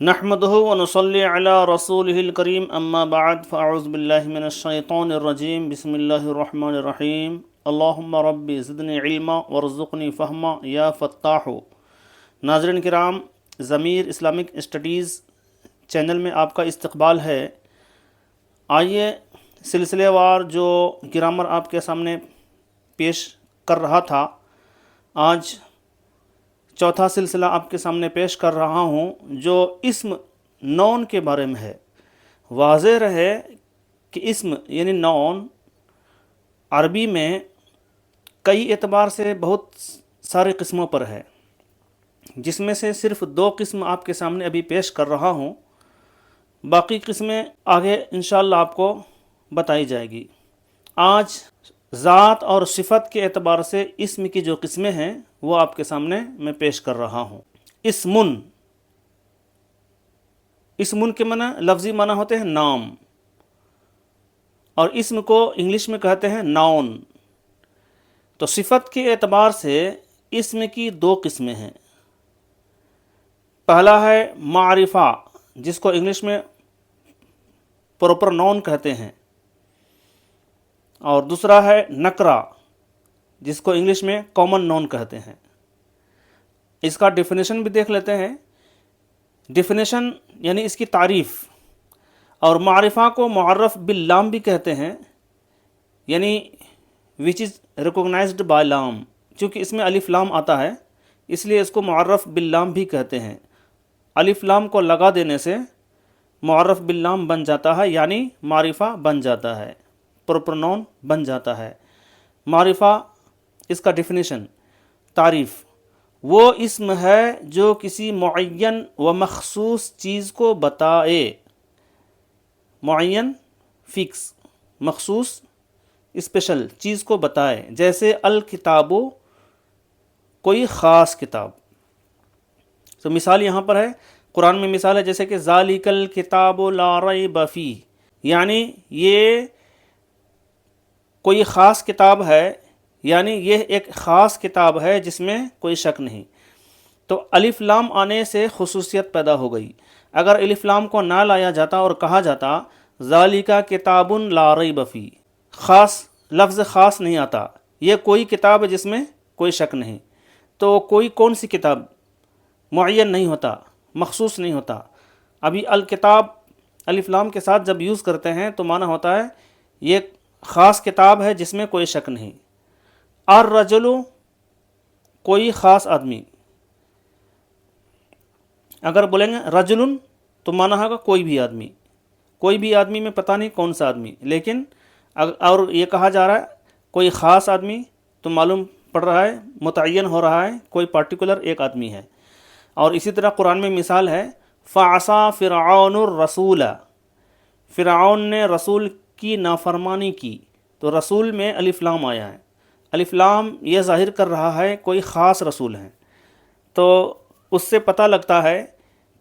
نحمده ونصلي على رسوله الكريم اما بعد فاعوذ بالله من الشيطان الرجيم بسم الله الرحمن الرحيم اللهم ربي زدني علما وارزقني فهما یا فتاح۔ ناظرین کرام، ضمیر اسلامک اسٹڈیز چینل میں آپ کا استقبال ہے۔ آئیے سلسلے وار جو گرامر آپ کے سامنے پیش کر رہا تھا، آج چوتھا سلسلہ آپ کے سامنے پیش کر رہا ہوں جو اسم نون کے بارے میں ہے۔ واضح رہے کہ اسم یعنی نون عربی میں کئی اعتبار سے بہت سارے قسموں پر ہے، جس میں سے صرف 2 قسم آپ کے سامنے ابھی پیش کر رہا ہوں، باقی قسمیں آگے انشاءاللہ آپ کو بتائی جائے گی۔ آج ذات اور صفت کے اعتبار سے اسم کی جو قسمیں ہیں وہ آپ کے سامنے میں پیش کر رہا ہوں۔ اسمن کے معنی لفظی معنی ہوتے ہیں نام، اور اسم کو انگلش میں کہتے ہیں ناؤن۔ تو صفت کے اعتبار سے اسم کی 2 قسمیں ہیں۔ پہلا ہے معرفہ، جس کو انگلش میں پراپر ناؤن کہتے ہیں، اور دوسرا ہے نکرہ، جس کو انگلش میں کامن ناؤن کہتے ہیں۔ اس کا ڈیفینیشن بھی دیکھ لیتے ہیں۔ ڈیفینیشن یعنی اس کی تعریف، اور معرفہ کو معرف باللام بھی کہتے ہیں، یعنی وچ از ریکوگنائزڈ بائی لام۔ چونکہ اس میں الف لام آتا ہے اس لیے اس کو معرف باللام بھی کہتے ہیں۔ الف لام کو لگا دینے سے معرف باللام بن جاتا ہے، یعنی معرفہ بن جاتا ہے، پراپر ناؤن بن جاتا ہے۔ معرفہ، اس کا ڈیفینیشن، تعریف، وہ اسم ہے جو کسی معین و مخصوص چیز کو بتائے۔ معین فکس، مخصوص اسپیشل چیز کو بتائے، جیسے الکتاب، کوئی خاص کتاب۔ تو مثال یہاں پر ہے، قرآن میں مثال ہے جیسے کہ ذالک الکتاب لا ریب فیہ، یعنی یہ کوئی خاص کتاب ہے، یعنی یہ ایک خاص کتاب ہے جس میں کوئی شک نہیں۔ تو الف لام آنے سے خصوصیت پیدا ہو گئی۔ اگر الف لام کو نہ لایا جاتا اور کہا جاتا ذالک کتاب لا ریب فیہ، خاص لفظ خاص نہیں آتا، یہ کوئی کتاب ہے جس میں کوئی شک نہیں، تو کوئی کون سی کتاب معین نہیں ہوتا، مخصوص نہیں ہوتا۔ ابھی الکتاب الف لام کے ساتھ جب یوز کرتے ہیں تو معنی ہوتا ہے یہ خاص کتاب ہے جس میں کوئی شک نہیں۔ الرجل، کوئی خاص آدمی۔ اگر بولیں گے رجل تو معنی ہوگا کوئی بھی آدمی، کوئی بھی آدمی میں پتہ نہیں کون سا آدمی، لیکن اور یہ کہا جا رہا ہے کوئی خاص آدمی تو معلوم پڑ رہا ہے، متعین ہو رہا ہے کوئی پارٹیکولر ایک آدمی ہے۔ اور اسی طرح قرآن میں مثال ہے فَعَصَىٰ فِرْعَوْنُ الرَّسُولَ، فرعون نے رسول کی نافرمانی کی، تو رسول میں الف لام آیا ہے۔ الف لام یہ ظاہر کر رہا ہے کوئی خاص رسول ہے، تو اس سے پتہ لگتا ہے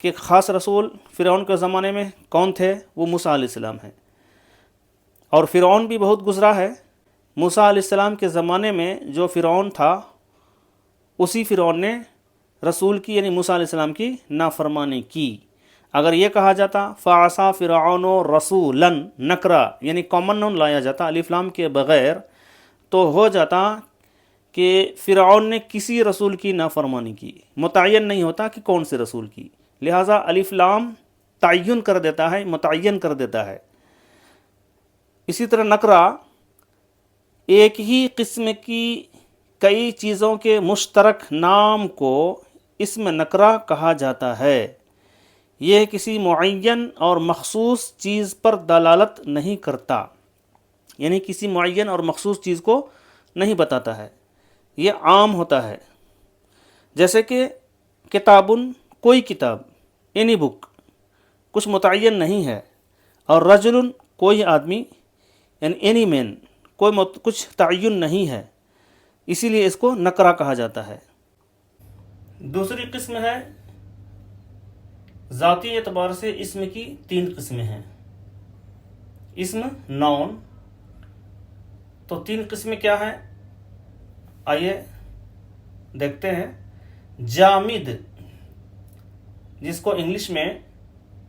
کہ خاص رسول فرعون کے زمانے میں کون تھے، وہ موسیٰ علیہ السلام ہیں۔ اور فرعون بھی بہت گزرا ہے۔ موسیٰ علیہ السلام کے زمانے میں جو فرعون تھا، اسی فرعون نے رسول کی یعنی موسیٰ علیہ السلام کی نافرمانی کی۔ اگر یہ کہا جاتا فَعَصَىٰ فِرْعَوْنُ رَسُولًا، نکرہ یعنی کامن نون لایا جاتا الف لام کے بغیر، تو ہو جاتا کہ فرعون نے کسی رسول کی نافرمانی کی، متعین نہیں ہوتا کہ کون سے رسول کی، لہٰذا الف لام تعین کر دیتا ہے، متعین کر دیتا ہے۔ اسی طرح نکرہ، ایک ہی قسم کی کئی چیزوں کے مشترک نام کو اسم نکرہ کہا جاتا ہے۔ یہ کسی معین اور مخصوص چیز پر دلالت نہیں کرتا، یعنی کسی معین اور مخصوص چیز کو نہیں بتاتا ہے، یہ عام ہوتا ہے۔ جیسے کہ کتابن، کوئی کتاب، اینی بک، کچھ متعین نہیں ہے، اور رجل، کوئی آدمی، یعنی اینی مین، کچھ تعین نہیں ہے، اسی لیے اس کو نکرہ کہا جاتا ہے۔ دوسری قسم ہے ذاتی اعتبار سے اسم کی 3 قسمیں ہیں۔ اسم ناؤن، تو 3 قسمیں کیا ہیں؟ آئیے دیکھتے ہیں۔ جامد، جس کو انگلش میں